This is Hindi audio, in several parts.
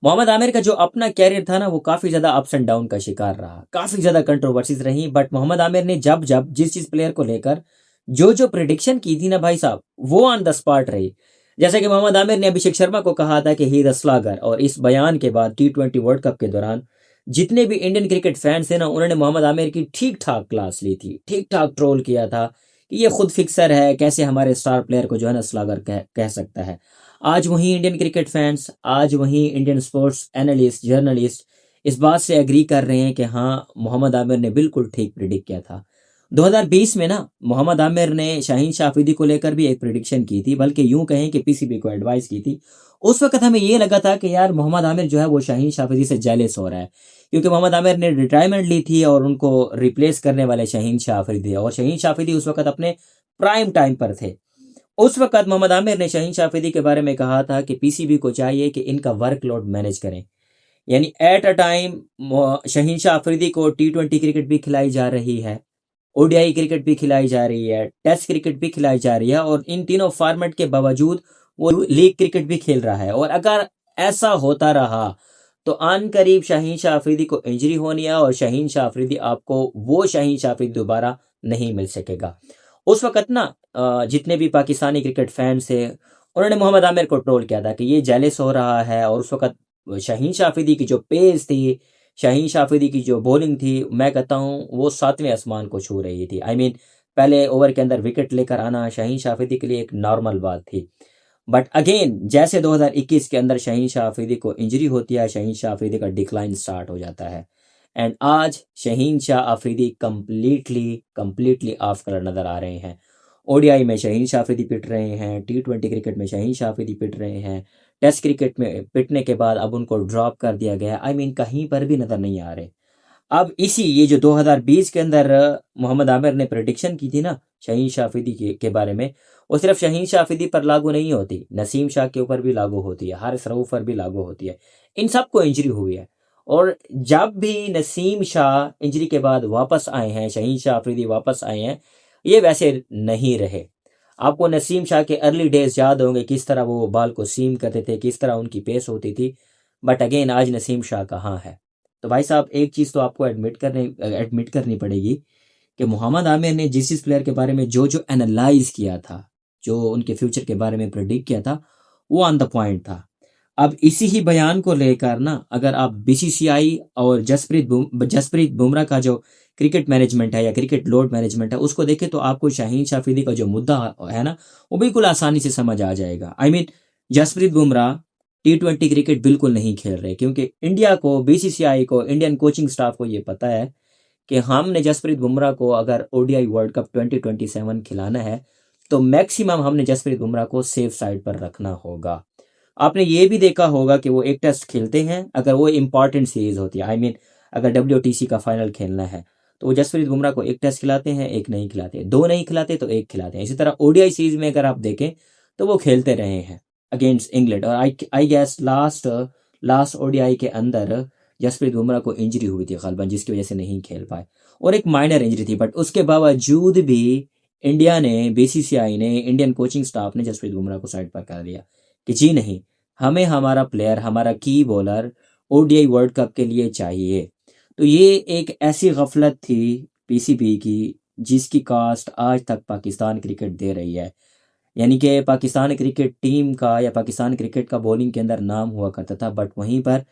मोहम्मद आमिर का जो अपना कैरियर था ना वो काफ़ी ज़्यादा अप्स एंड डाउन का शिकार रहा, काफ़ी ज़्यादा कंट्रोवर्सीज रही, बट मोहम्मद आमिर ने जब जब जिस जिस प्लेयर को लेकर जो जो प्रिडिक्शन की थी ना भाई साहब, वो ऑन द स्पॉट रही। जैसे कि मोहम्मद आमिर ने अभिषेक शर्मा को कहा था कि ही द स्लागर, और इस बयान के बाद T20 वर्ल्ड कप के दौरान जितने भी इंडियन क्रिकेट फैंस थे ना, उन्होंने मोहम्मद आमिर की ठीक ठाक क्लास ली थी, ठीक ठाक ट्रोल किया था कि ये खुद फिक्सर है, कैसे हमारे स्टार प्लेयर को जो है ना स्लागर कह सकता है। आज वहीं इंडियन क्रिकेट फैंस, आज वहीं इंडियन स्पोर्ट्स एनालिस्ट, जर्नलिस्ट इस बात से एग्री कर रहे हैं कि हाँ, मोहम्मद आमिर ने बिल्कुल ठीक प्रिडिक्ट किया था। 2020 में ना मोहम्मद आमिर ने शाहीन शाह अफरीदी को लेकर भी एक प्रिडिक्शन की थी, बल्कि यूं कहें कि पीसीबी को एडवाइस की थी। उस वक्त हमें ये लगा था कि यार मोहम्मद आमिर जो है वो शाहीन शाह अफरीदी से जेलस हो रहा है, क्योंकि मोहम्मद आमिर ने रिटायरमेंट ली थी और उनको रिप्लेस करने वाले शाहीन शाह अफरीदी, और शाहीन शाह अफरीदी उस वक्त अपने प्राइम टाइम पर थे। उस वक्त मोहम्मद आमिर ने शाहीन शाह अफरीदी के बारे में कहा था कि पीसीबी को चाहिए कि इनका वर्कलोड मैनेज करें, यानी at a time Shaheen Shah Afridi को T20 क्रिकेट भी खिलाई जा रही है, ओडीआई क्रिकेट भी खिलाई जा रही है, टेस्ट क्रिकेट भी खिलाई जा रही है, और इन तीनों फॉर्मेट के बावजूद वो लीग क्रिकेट भी खेल रहा है। और अगर ऐसा होता रहा तो आन करीब शाहीन शाह अफरीदी को इंजरी होनी है, और शाहीन शाह अफरीदी आपको वो शाहीन शाह अफरीदी दोबारा नहीं मिल सकेगा। उस वक्त ना जितने भी पाकिस्तानी क्रिकेट फैंस थे, उन्होंने मोहम्मद आमिर को ट्रोल किया था कि ये जेलस हो रहा है, और उस वक्त शाहीन शाह अफरीदी की जो पेस थी, शाहीन शाह अफरीदी की जो बॉलिंग थी, मैं कहता हूँ वो सातवें आसमान को छू रही थी। आई मीन पहले ओवर के अंदर विकेट लेकर आना शाहीन शाह अफरीदी के लिए एक नॉर्मल बात थी। बट अगेन जैसे 2021 के अंदर शाहीन शाह अफरीदी को इंजरी होती है, शाहीन शाह अफरीदी का डिक्लाइन स्टार्ट हो जाता है। एंड आज Shaheen Shah Afridi completely completely off colour नजर आ रहे हैं। ओडीआई में शाहीन शाह अफरीदी पिट रहे हैं, T20 क्रिकेट में शाहीन शाह अफरीदी पिट रहे हैं, टेस्ट क्रिकेट में पिटने के बाद अब उनको ड्रॉप कर दिया गया। आई मीन कहीं पर भी नजर नहीं आ रहे। अब इसी ये जो 2020 के अंदर मोहम्मद आमिर ने प्रेडिक्शन की थी ना शाहीन शाह अफरीदी के बारे में, वो सिर्फ शाहीन शाह अफरीदी पर लागू नहीं होती, नसीम शाह के ऊपर भी लागू होती है, हारिस रऊफ पर भी लागू होती है। इन सबको इंजरी हुई है, और जब भी नसीम शाह इंजरी के बाद वापस आए हैं, शाहीन शाह अफरीदी वापस आए हैं, ये वैसे नहीं रहे। आपको नसीम शाह के अर्ली डेज याद होंगे, किस तरह वो बॉल को सीम करते थे, किस तरह उनकी पेस होती थी। बट अगेन आज नसीम शाह कहाँ है? तो भाई साहब एक चीज़ तो आपको एडमिट करनी पड़ेगी कि मोहम्मद आमिर ने जिस प्लेयर के बारे में जो जो एनालाइज किया था, जो उनके फ्यूचर के बारे में प्रेडिक्ट किया था, वो ऑन द पॉइंट था। अब इसी ही बयान को लेकर ना अगर आप बीसीसीआई और जसप्रीत बुमराह का जो क्रिकेट मैनेजमेंट है या क्रिकेट लोड मैनेजमेंट है उसको देखें, तो आपको शाहीन शाह अफरीदी का जो मुद्दा है ना, वो बिल्कुल आसानी से समझ आ जाएगा। I mean Jasprit Bumrah T20 cricket बिल्कुल नहीं खेल रहे, क्योंकि इंडिया को, बीसीसीआई को, इंडियन कोचिंग स्टाफ को ये पता है कि हमने जसप्रीत बुमराह को अगर ओडीआई वर्ल्ड कप 2027 खिलाना है, तो मैक्सिमम हमने जसप्रीत बुमराह को सेफ साइड पर रखना होगा। आपने ये भी देखा होगा कि वो एक टेस्ट खेलते हैं, अगर वो इंपॉर्टेंट सीरीज होती है, आई मीन अगर WTC का फाइनल खेलना है, तो वो जसप्रीत बुमराह को एक टेस्ट खिलाते हैं, एक नहीं खिलाते, दो नहीं खिलाते तो एक खिलाते हैं। इसी तरह ओडीआई सीरीज में अगर आप देखें तो वो खेलते रहे हैं अगेंस्ट इंग्लैंड, और I guess last last ODI के अंदर जसप्रीत बुमराह को इंजरी हुई थी गलबन, जिसकी वजह से नहीं खेल पाए, और एक माइनर इंजरी थी। बट उसके बावजूद भी इंडिया ने, बीसीसीआई ने, इंडियन कोचिंग स्टाफ ने जसप्रीत बुमराह को साइड पर कर दिया कि जी नहीं, हमें हमारा प्लेयर, हमारा की बॉलर ओडीआई वर्ल्ड कप के लिए चाहिए। तो ये एक ऐसी गफलत थी पीसीबी की जिसकी कास्ट आज तक पाकिस्तान क्रिकेट दे रही है। यानी कि पाकिस्तान क्रिकेट टीम का या पाकिस्तान क्रिकेट का बॉलिंग के अंदर नाम हुआ करता था, बट वहीं पर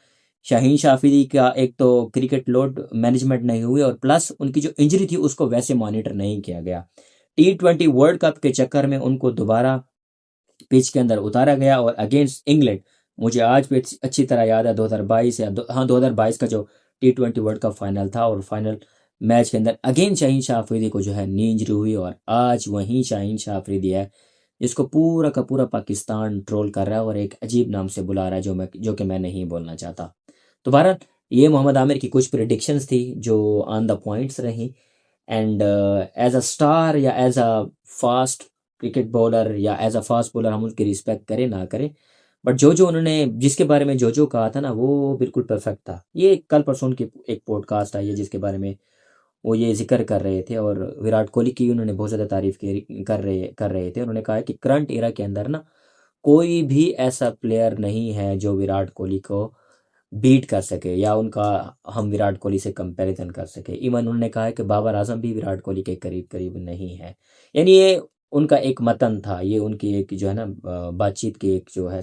शाहीन शाह अफरीदी का एक तो क्रिकेट लोड मैनेजमेंट नहीं हुई, और प्लस उनकी जो इंजरी थी उसको वैसे मॉनिटर नहीं किया गया। T20 वर्ल्ड कप के चक्कर में उनको दोबारा पिच के अंदर उतारा गया, और अगेंस्ट इंग्लैंड, मुझे आज भी अच्छी तरह याद है 2022 या हाँ 2022 का जो T20 वर्ल्ड कप फाइनल था, और फाइनल मैच के अंदर अगेन शाहीन शाह अफरीदी को जो है नी इंजरी हुई, और आज वहीं शाहीन शाह अफरीदी है जिसको पूरा का पूरा पाकिस्तान ट्रोल कर रहा है और एक अजीब नाम से बुला रहा है, जो कि मैं नहीं बोलना चाहता। तो बहरहाल ये मोहम्मद आमिर की कुछ प्रिडिक्शंस थी जो ऑन द पॉइंट्स रही। एंड एज अ स्टार या as a fast cricket bowler या एज अ फास्ट बॉलर हम उनकी रिस्पेक्ट करें ना करें, बट जो जो उन्होंने, जिसके बारे में जो जो कहा था ना, वो बिल्कुल परफेक्ट था। ये कल परसों की एक पॉडकास्ट आई है जिसके बारे में वो ये जिक्र कर रहे थे, और विराट कोहली की उन्होंने बहुत ज़्यादा तारीफ कर रहे थे। उन्होंने कहा है कि करंट एरा के अंदर ना कोई भी ऐसा प्लेयर नहीं है जो विराट कोहली को बीट कर सके या उनका हम विराट कोहली से कंपैरिजन कर सके। इवन उन्होंने कहा है कि बाबर आजम भी विराट कोहली के करीब करीब नहीं है। यानी ये उनका एक मतन था, ये उनकी एक जो है ना बातचीत की एक जो है